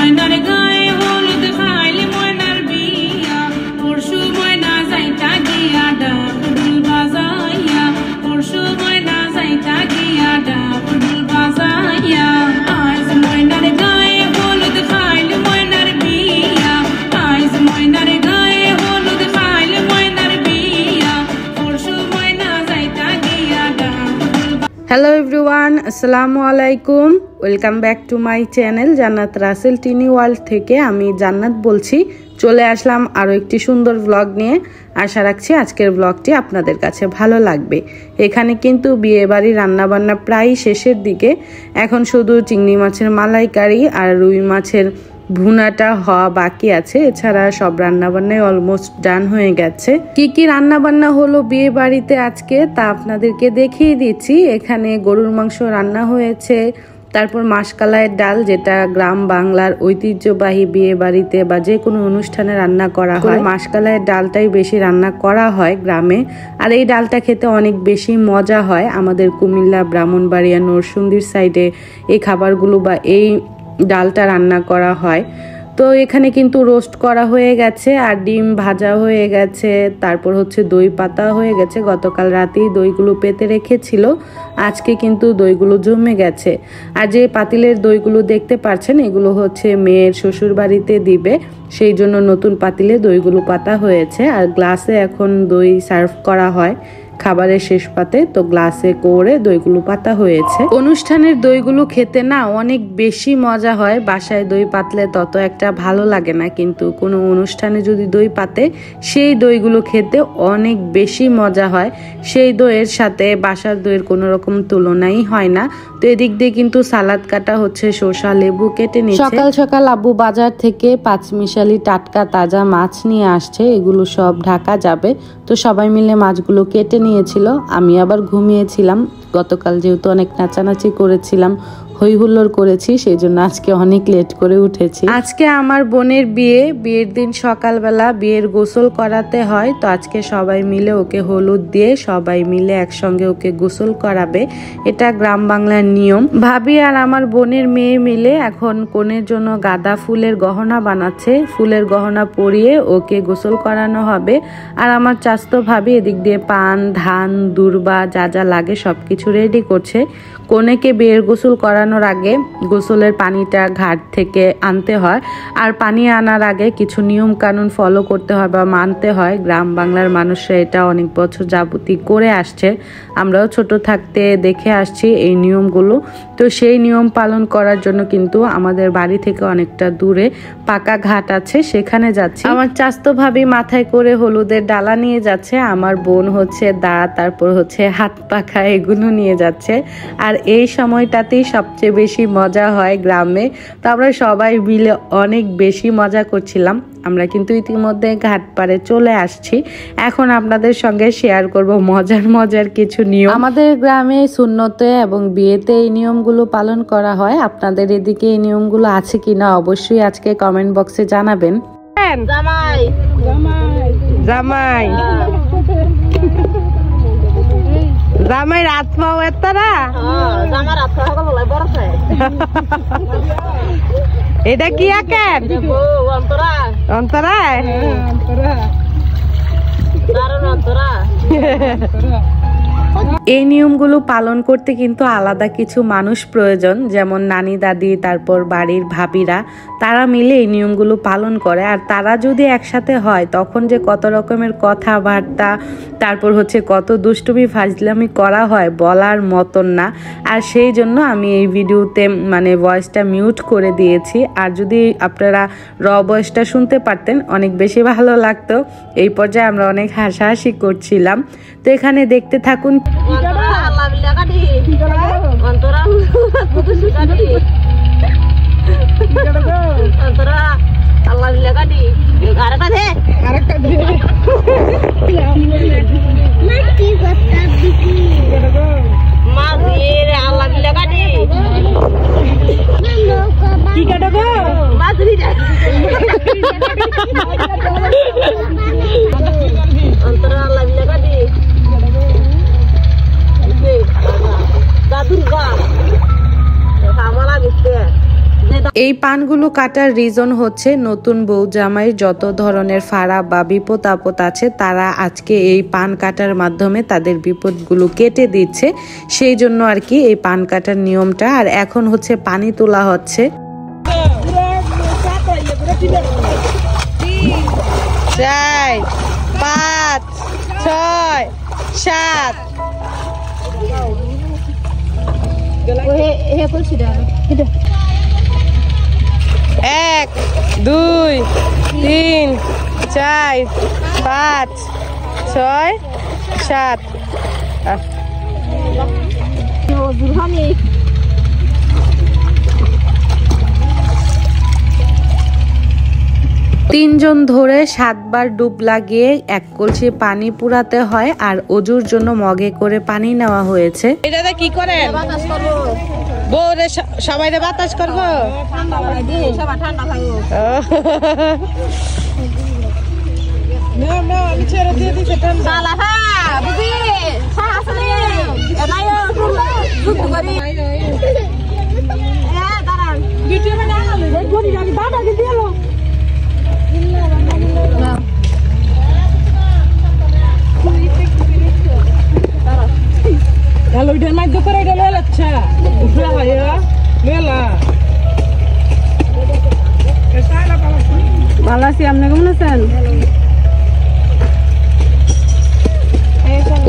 ময়নার গায়ে হলুদ খাইলে ময়নার বিয়া, পরশু ময়না যাইতা গিয়া ডাক ঢোল বাজাইয়া, পরশু ময়না যাইতা গিয়া ডাক ঢোল বাজাইয়া। আজ ময়নার গায়ে হলুদ খাইলে ময়নার বিয়া, আজ ময়নার গায়ে হলুদ খাইলে ময়নার বিয়া, পরশু ময়না যাইতা গিয়া ডাক ঢোল। হ্যালো এভরিওয়ান, আসসালামু আলাইকুম। Welcome back to my channel জান্নাত রাসেল টিনি ওয়ার্ল্ড থেকে আমি জান্নাত বলছি। চলে আসলাম আরও একটি সুন্দর ব্লগ নিয়ে। আশা রাখছি আজকের ব্লগটি আপনাদের কাছে ভালো লাগবে। এখানে কিন্তু বিয়েবাড়ি রান্নাবান্না প্রায় শেষের দিকে। এখন শুধু চিংড়ি মাছের মালাইকারি আর রুই মাছের ভুনাটা হওয়া বাকি আছে, এছাড়া সব রান্নাবান্নাই অলমোস্ট ডান হয়ে গেছে। কি কি রান্নাবান্না হলো বিয়ে বাড়িতে আজকে তা আপনাদেরকে দেখিয়ে দিচ্ছি। এখানে গরুর মাংস রান্না হয়েছে, তারপর মাসকালাইয়ের ডাল, যেটা গ্রাম বাংলার ঐতিহ্যবাহী বিয়ে বাড়িতে বা যে কোনো অনুষ্ঠানে রান্না করা হয়। মাসকালাইয়ের ডালটাই বেশি রান্না করা হয় গ্রামে, আর এই ডালটা খেতে অনেক বেশি মজা হয়। আমাদের কুমিল্লা, ব্রাহ্মণবাড়িয়া, নরসিংদীর সাইডে এই খাবারগুলো বা এই ডালটা রান্না করা হয়। তো এখানে কিন্তু রোস্ট করা হয়ে গেছে আর ডিম ভাজা হয়ে গেছে, তারপর হচ্ছে দই পাতা হয়ে গেছে। গতকাল রাতেই দইগুলো পেতে রেখেছিল, আজকে কিন্তু দইগুলো জমে গেছে। আর যে পাতিলের দইগুলো দেখতে পাচ্ছেন এগুলো হচ্ছে মেয়ের শ্বশুর বাড়িতে দিবে, সেই জন্য নতুন পাতিলে দইগুলো পাতা হয়েছে। আর গ্লাসে এখন দই সার্ভ করা হয় খাবারের শেষ পাতে, তো গ্লাসে করে দইগুলো পাতা হয়েছে। অনুষ্ঠানের দইগুলো খেতে না অনেক বেশি মজা হয়। বাসায় দই পাতলে তত একটা ভালো লাগে না, কিন্তু কোনো অনুষ্ঠানে যদি দই পাতে সেই দইগুলো খেতে অনেক বেশি মজা হয়। সেই দইয়ের সাথে বাসার দইয়ের কোনো রকম তুলনাই হয় না। তো এদিক দিয়ে কিন্তু সালাদ কাটা হচ্ছে, শসা লেবু কেটে নিচ্ছে। সকাল সকাল আব্বু বাজার থেকে পাঁচমিশালি টাটকা তাজা মাছ নিয়ে আসছে, এগুলো সব ঢাকা যাবে। তো সবাই মিলে মাছগুলো কেটে নিয়েছিল, আমি আবার ঘুমিয়েছিলাম। গতকাল যেহেতু অনেক নাচানাচি করেছিলাম, হই হুল্লোড় করেছি, সেই জন্য আজকে অনেক লেট করে উঠেছি। আজকে আমার বোনের বিয়ের দিন সকালবেলা বিয়ের গোসল করাতে হয়। তো আজকে সবাই মিলে ওকে হলুদ দিয়ে সবাই মিলে একসঙ্গে ওকে গোসল করাবে, এটা গ্রাম বাংলার নিয়ম। ভাবি আর আমার বোনের মেয়ে মিলে এখন কনের জন্য গাঁদা ফুলের গহনা বানাচ্ছে, ফুলের গহনা পরিয়ে ওকে গোসল করানো হবে। আর আমার চাচতো ভাবি এদিক দিয়ে পান, ধান, দূর্বা যা যা লাগে সবকিছু রেডি করছে। কনেকে বিয়ের গোসল করানোর আগে গোসলের পানিটা ঘাট থেকে আনতে হয়, আর পানি আনার আগে কিছু নিয়ম কানুন ফলো করতে হয় বা মানতে হয়। গ্রাম বাংলার মানুষরা এটা অনেক বছর যাবতী করে আসছে, আমরাও ছোট থাকতে দেখে আসছি এই নিয়মগুলো। তো সেই নিয়ম পালন করার জন্য কিন্তু আমাদের বাড়ি থেকে অনেকটা দূরে পাকা ঘাট আছে, সেখানে যাচ্ছি। আমার চাচতো ভাবি মাথায় করে হলুদের ডালা নিয়ে যাচ্ছে, আমার বোন হচ্ছে দা, তারপর হচ্ছে হাত পাখা, এগুলো নিয়ে যাচ্ছে। আর এই সময়টাতেই সবচেয়ে বেশি মজা হয় গ্রামে। তো আমরা সবাই মিলে অনেক বেশি মজা করছিলাম। আমরা কিন্তু ইতিমধ্যে ঘাট পাড়ে চলে আসছি, এখন আপনাদের সঙ্গে শেয়ার করব মজার কিছু নিয়ম। আমাদের গ্রামে সুন্নতে এবং বিয়েতে এই নিয়মগুলো পালন করা হয়। আপনাদের এদিকে এই নিয়মগুলো আছে কিনা অবশ্যই আজকে কমেন্ট বক্সে জানাবেন। জামাই জামাই জামাই রাত পাও এতারা এটা কি আকেন অন্তরায় এই নিয়মগুলো পালন করতে কিন্তু আলাদা কিছু মানুষ প্রয়োজন, যেমন নানি দাদি, তারপর বাড়ির ভাবিরা, তারা মিলে এই নিয়মগুলো পালন করে। আর তারা যদি একসাথে হয় তখন যে কত রকমের কথাবার্তা, তারপর হচ্ছে কত দুষ্টুমি ফাজলামি করা হয় বলার মতন না। আর সেই জন্য আমি এই ভিডিওতে ভয়েসটা মিউট করে দিয়েছি। আর যদি আপনারা ভয়েসটা শুনতে পারতেন অনেক বেশি ভালো লাগতো। এই পর্যায়ে আমরা অনেক হাসাহাসি করছিলাম। তো এখানে দেখতে থাকুন। Durga, sama lagi deh. এই পানগুলো কাটার রিজন হচ্ছে নতুন বউ জামাই যত ধরনের ফাড়া বা বিপদ আপদ আছে তারা আজকে এই পান কাটার মাধ্যমে তাদের বিপদগুলো কেটে দিচ্ছে, সেই জন্য আর কি এই পান কাটার নিয়মটা। আর এখন হচ্ছে পানি তোলা হচ্ছে। 4 5 6 7 1 2 3 4 5 6 7 তিনজন ধরে 7 বার ডুব লাগিয়ে 1 কলসি পানি পুরাতে হয়। আর অজুর জন্য মগে করে পানি নেওয়া হয়েছে। এটা কি করেন? বউরে সবাইরে বাতাস করবো। Kalau udah main tuh udah lelet cha, udah lah ya, lelah. Kesana kalau ভালো আছি, আপনি কেমন আছেন?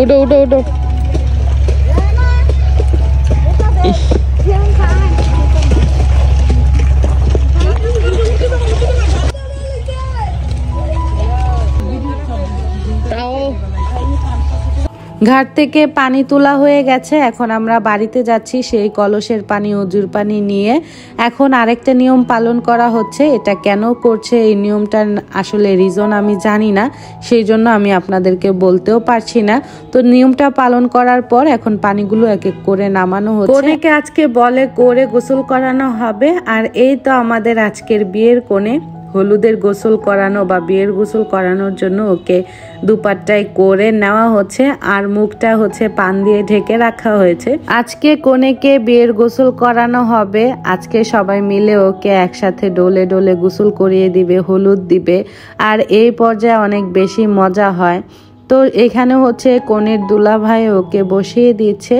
উঠো উঠো উঠো। ঘাট থেকে পানি তোলা হয়ে গেছে, এখন আমরা বাড়িতে যাচ্ছি সেই কলসের পানি অজুর পানি নিয়ে। এখন আরেকটা নিয়ম পালন করা হচ্ছে, এটা কেন করছে এই নিয়মটার আসলে রিজন আমি জানি না, সেই জন্য আমি আপনাদেরকে বলতেও পারছি না। তো নিয়মটা পালন করার পর এখন পানিগুলো এক এক করে নামানো হচ্ছে। কনেকে আজকে বলে করে গোসল করানো হবে। আর এই তো আমাদের আজকের বিয়ের কোণে হলুদের গোসল করানো বা বিয়ের গোসল করানোর জন্য ওকে দুপাট্টায় করে নেওয়া হচ্ছে আর মুখটা হচ্ছে পান দিয়ে ঢেকে রাখা হয়েছে। আজকে কনেকে বিয়ের গোসল করানো হবে। আজকে সবাই মিলে ওকে একসাথে ডোলে ডোলে গোসল করিয়ে দিবে, হলুদ দিবে। আর এই পর্যায়ে অনেক বেশি মজা হয়। তো এখানে হচ্ছে কনের দুলাভাই ওকে বসিয়ে দিচ্ছে।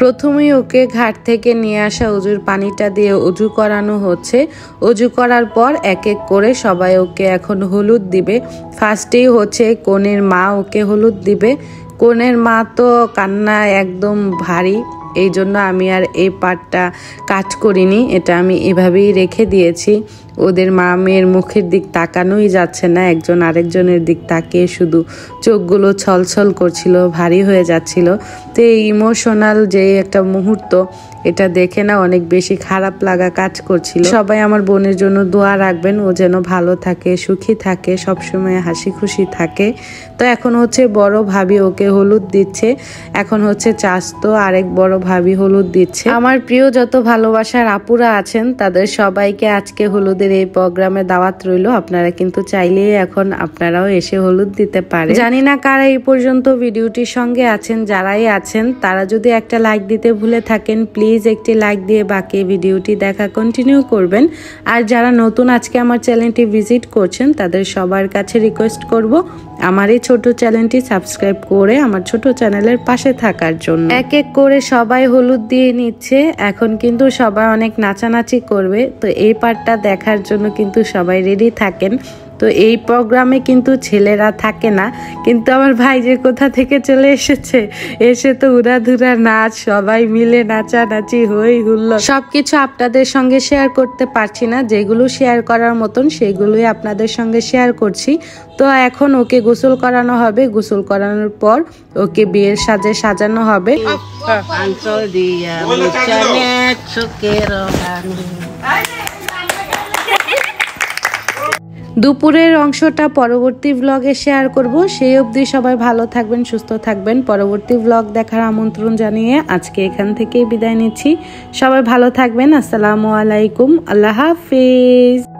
প্রথমেই ওকে ঘাট থেকে নিয়ে আসা অজুর পানিটা দিয়ে অজু করানো হচ্ছে। অজু করার পর এক এক করে সবাই ওকে এখন হলুদ দিবে। ফার্স্টেই হচ্ছে কনের মা ওকে হলুদ দিবে। কনের মা তো কান্না একদম ভারী, এই জন্য আমি আর এই পার্টটা কাট করিনি, এটা আমি এভাবেই রেখে দিয়েছি। ওদের মা মেয়ের মুখের দিক তাকানোই যাচ্ছে না, একজন আরেকজনের দিক তাকিয়ে শুধু চোখগুলো ছলছল করছিল, ভারী হয়ে যাচ্ছিল। তো এই ইমোশনাল যে একটা মুহূর্ত, এটা দেখে না অনেক বেশি খারাপ লাগা কাজ করছিল। সবাই আমার বোনের জন্য দোয়া রাখবেন, ও যেন ভালো থাকে, সুখী থাকে, সবসময় হাসি খুশি থাকে। তো এখন হচ্ছে বড় ভাবি ওকে হলুদ দিচ্ছে। এখন হচ্ছে চাচতো আরেক বড় ভাবি হলুদ দিচ্ছে। আমার প্রিয় যত ভালোবাসার আপুরা আছেন তাদের সবাইকে আজকে হলুদের এই প্রোগ্রামে দাওয়াত রইল। আপনারা কিন্তু চাইলেই এখন আপনারাও এসে হলুদ দিতে পারেন। জানি না কারা এই পর্যন্ত ভিডিওটির সঙ্গে আছেন, যারাই আছেন তারা যদি একটা লাইক দিতে ভুলে থাকেন প্লিজ একটি লাইক দিয়ে বাকি ভিডিওটি দেখা কন্টিনিউ করবেন। আর যারা নতুন আজকে আমার চ্যানেলটি ভিজিট করছেন তাদের সবার কাছে রিকোয়েস্ট করব আমার এই ছোট চ্যানেলটি সাবস্ক্রাইব করে আমার ছোট চ্যানেলের পাশে থাকার জন্য। এক এক করে সবাই হলুদ দিয়ে নিচ্ছে। এখন কিন্তু সবাই অনেক নাচানাচি করবে, তো এই পার্টটা দেখার জন্য কিন্তু সবাই রেডি থাকেন। তো এই প্রোগ্রামে কিন্তু ছেলেরা থাকে না, কিন্তু আমার ভাই যে কোথা থেকে চলে এসেছে, এসে তো উড়াধুরা নাচ, সবাই মিলে নাচানাচি হই হুল্লো, সবকিছু আপনাদের সঙ্গে শেয়ার করতে পারছি না। যেগুলো শেয়ার করার মতন সেগুলোই আপনাদের সঙ্গে শেয়ার করছি। তো এখন ওকে গোসল করানো হবে, গোসল করানোর পর ওকে বিয়ের সাজে সাজানো হবে। দুপুরের অংশটা পরবর্তী ব্লগে শেয়ার করব। সেই অবধি সবাই ভালো থাকবেন, সুস্থ থাকবেন। পরবর্তী ব্লগ দেখার আমন্ত্রণ জানিয়ে আজকে এখান থেকেই বিদায় নিচ্ছি। সবাই ভালো থাকবেন। আসসালামু আলাইকুম, আল্লাহ হাফিজ।